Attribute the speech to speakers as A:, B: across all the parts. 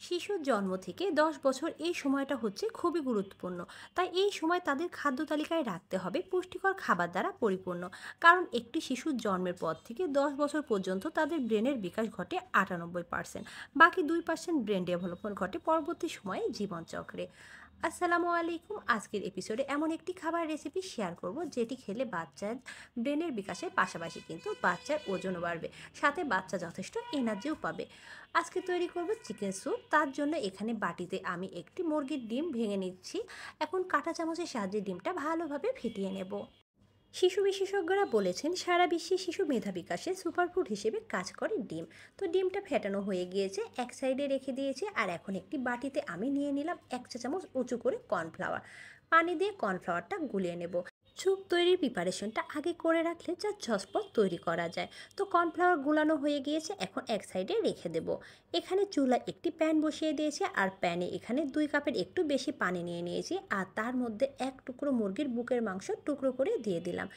A: শিশুর জন্ম থেকে ১০ বছর এই সময়টা হচ্ছে খুবই গুরুত্বপূর্ণ। তাই এই সময় তাদের খাদ্য তালিকায় রাখতে হবে পুষ্টিকর খাবার দ্বারা পরিপূর্ণ। কারণ একটি শিশুর জন্মের পর থেকে ১০ বছর পর্যন্ত তাদের ব্রেনের বিকাশ ঘটে ৯৮%। বাকি ২% ব্রেন ডেভেলপমেন্ট ঘটে পরবর্তী সময়ে জীবনচক্রে। আসসালামু আলাইকুম। আজকের এপিসোডে এমন একটি খাবার রেসিপি শেয়ার করব যেটি খেলে বাচ্চার ব্রেনের বিকাশের পাশাপাশি কিন্তু বাচ্চার ওজনও বাড়বে, সাথে বাচ্চা যথেষ্ট এনার্জিও পাবে। আজকে তৈরি করব চিকেন স্যুপ। তার জন্য এখানে বাটিতে আমি একটি মুরগির ডিম ভেঙে নিচ্ছি। এখন কাঁটা চামচের সাহায্যে ডিমটা ভালোভাবে ফেটিয়ে নেব। শিশু বিশেষজ্ঞরা বলেছেন সারা বিশ্বে শিশু মেধা বিকাশে সুপারফুড হিসেবে কাজ করে ডিম। তো ডিমটা ফেটানো হয়ে গিয়েছে, এক সাইডে রেখে দিয়েছে। আর এখন একটি বাটিতে আমি নিয়ে নিলাম ১ চা চামচ উঁচু করে কর্নফ্লাওয়ার। পানি দিয়ে কর্নফ্লাওয়ারটা গুলিয়ে নেব। স্যুপ তৈরির প্রিপারেশনটা আগে করে রাখলে যা ঝটপট তৈরি করা যায়। তো কর্নফ্লাওয়ার গুলানো হয়ে গিয়েছে, এখন এক সাইডে রেখে দেব। এখানে চুলা একটি প্যান বসিয়ে দিয়েছে, আর প্যানে এখানে ২ কাপের একটু বেশি পানি নিয়ে নিয়েছি। আর তার মধ্যে এক টুকরো মুরগির বুকের মাংস টুকরো করে দিয়ে দিলাম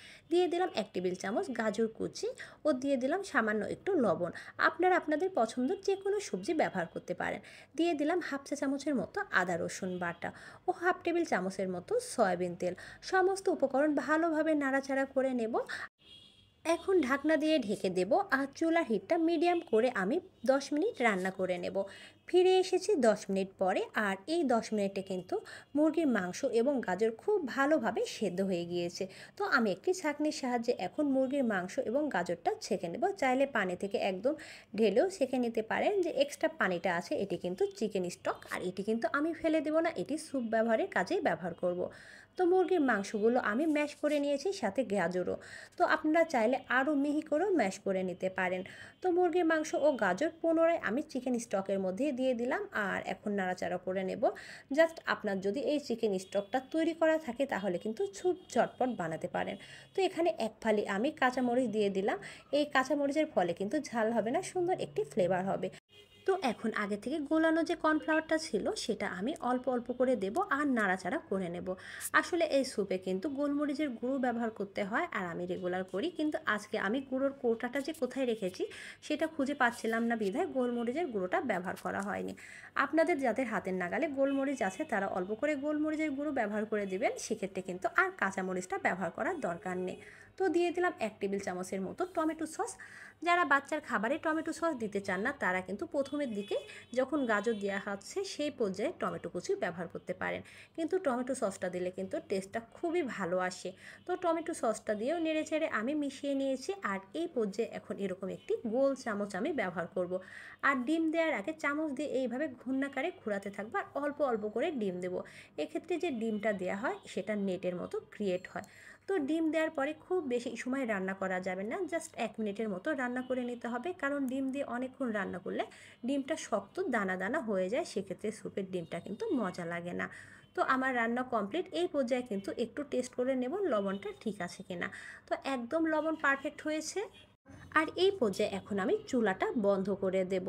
A: ১ টেবিল চামচ গাজর কুচি, ও দিয়ে দিলাম সামান্য একটু লবণ। আপনারা আপনাদের পছন্দের যে কোনো সবজি ব্যবহার করতে পারেন। দিয়ে দিলাম ১/২ চা চামচের মতো আদা রসুন বাটা, ও ১/২ টেবিল চামচের মতো সয়াবিন তেল। সমস্ত উপকরণ ভালোভাবে নাড়াচাড়া করে নেব। এখন ঢাকনা দিয়ে ঢেকে দেব, আর চুলার হিটটা মিডিয়াম করে আমি ১০ মিনিট রান্না করে নেব। ফিরে এসেছি ১০ মিনিট পরে, আর এই ১০ মিনিটে কিন্তু মুরগির মাংস এবং গাজর খুব ভালোভাবে সেদ্ধ হয়ে গিয়েছে। তো আমি একটি ছাঁকনির সাহায্যে এখন মুরগির মাংস এবং গাজরটা ছেঁকে নেব। চাইলে পানি থেকে একদম ঢেলেও ছেঁকে নিতে পারেন। যে এক্সট্রা পানিটা আছে এটি কিন্তু চিকেন স্টক, আর এটি কিন্তু আমি ফেলে দেবো না, এটি স্যুপ ব্যবহারের কাজেই ব্যবহার করব। তো মুরগির মাংসগুলো আমি ম্যাশ করে নিয়েছি, সাথে গাজরও। তো আপনারা চাইলে আরও মিহি করেও ম্যাশ করে নিতে পারেন। তো মুরগির মাংস ও গাজর পুনরায় আমি চিকেন স্টকের মধ্যে দিয়ে দিলাম, আর এখন নাড়াচাড়া করে নেব। জাস্ট আপনার যদি এই চিকেন স্টকটা তৈরি করা থাকে তাহলে কিন্তু খুব ঝটপট বানাতে পারেন। তো এখানে এক ফালি আমি কাঁচামরিচ দিয়ে দিলাম। এই কাঁচামরিচের ফলে কিন্তু ঝাল হবে না, সুন্দর একটি ফ্লেভার হবে। তো এখন আগে থেকে গোলানো যে কর্নফ্লাওয়ারটা ছিল সেটা আমি অল্প অল্প করে দেব, আর নাড়াচাড়া করে নেব। আসলে এই স্যুপে কিন্তু গোলমরিচের গুঁড়ো ব্যবহার করতে হয়, আর আমি রেগুলার করি, কিন্তু আজকে আমি গুঁড়োর কৌটাটা যে কোথায় রেখেছি সেটা খুঁজে পাচ্ছিলাম না, বিধায় গোলমরিচের গুঁড়োটা ব্যবহার করা হয়নি। আপনাদের যাদের হাতের নাগালে গোলমরিচ আছে তারা অল্প করে গোলমরিচের গুঁড়ো ব্যবহার করে দিবেন, সেক্ষেত্রে কিন্তু আর কাঁচামরিচটা ব্যবহার করার দরকার নেই। তো দিয়ে দিলাম ১ টেবিল চামচের মতো টমেটো সস। যারা বাচ্চার খাবারে টমেটো সস দিতে চান না তারা কিন্তু প্রথমের দিকে যখন গাজর দেওয়া হচ্ছে সেই পর্যায়ে টমেটো কুচি ব্যবহার করতে পারেন, কিন্তু টমেটো সসটা দিলে কিন্তু টেস্টটা খুবই ভালো আসে। তো টমেটো সসটা দিয়েও নেড়ে চেড়ে আমি মিশিয়ে নিয়েছি, আর এই পর্যায়ে এখন এরকম একটি গোল চামচ আমি ব্যবহার করব। আর ডিম দেওয়ার আগে চামচ দিয়ে এইভাবে ঘূর্ণাকারে ঘোরাতে থাকবো, আর অল্প অল্প করে ডিম দেবো। এক্ষেত্রে যে ডিমটা দেওয়া হয় সেটা নেটের মতো ক্রিয়েট হয়। তো ডিম দেওয়ার পরে খুব বেশি সময় রান্না করা যাবে না, জাস্ট ১ মিনিটের মতো রান্না করে নিতে হবে। কারণ ডিম দিয়ে অনেকক্ষণ রান্না করলে ডিমটা শক্ত দানা দানা হয়ে যায়, সেক্ষেত্রে স্যুপের ডিমটা কিন্তু মজা লাগে না। তো আমার রান্না কমপ্লিট। এই পর্যায়ে কিন্তু একটু টেস্ট করে নেব লবণটা ঠিক আছে কিনা। তো একদম লবণ পারফেক্ট হয়েছে। আর এই পর্যায়ে এখন আমি চুলাটা বন্ধ করে দেব।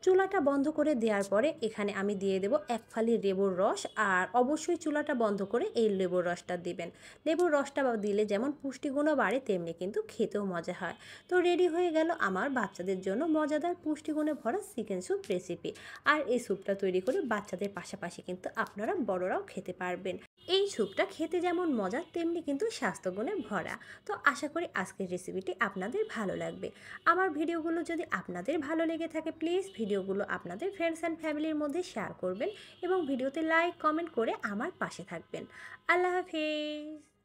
A: চুলাটা বন্ধ করে দেওয়ার পরে এখানে আমি দিয়ে দেব ১ ফালি লেবুর রস। আর অবশ্যই চুলাটা বন্ধ করে এই লেবুর রসটা দিবেন। লেবুর রসটা দিলে যেমন পুষ্টিগুণও বাড়ে, তেমনি কিন্তু খেতেও মজা হয়। তো রেডি হয়ে গেল আমার বাচ্চাদের জন্য মজাদার পুষ্টিগুণে ভরা চিকেন স্যুপ রেসিপি। আর এই স্যুপটা তৈরি করে বাচ্চাদের পাশাপাশি কিন্তু আপনারা বড়রাও খেতে পারবেন। এই স্যুপটা খেতে যেমন মজা তেমনি কিন্তু স্বাস্থ্যগুণে ভরা। তো আশা করি আজকের রেসিপিটি আপনাদের ভালো লাগবে। আমার ভিডিওগুলো যদি আপনাদের ভালো লেগে থাকে প্লিজ ভিডিওগুলো আপনাদের ফ্রেন্ডস অ্যান্ড ফ্যামিলির মধ্যে শেয়ার করবেন, এবং ভিডিওতে লাইক কমেন্ট করে আমার পাশে থাকবেন। আল্লাহ হাফেজ।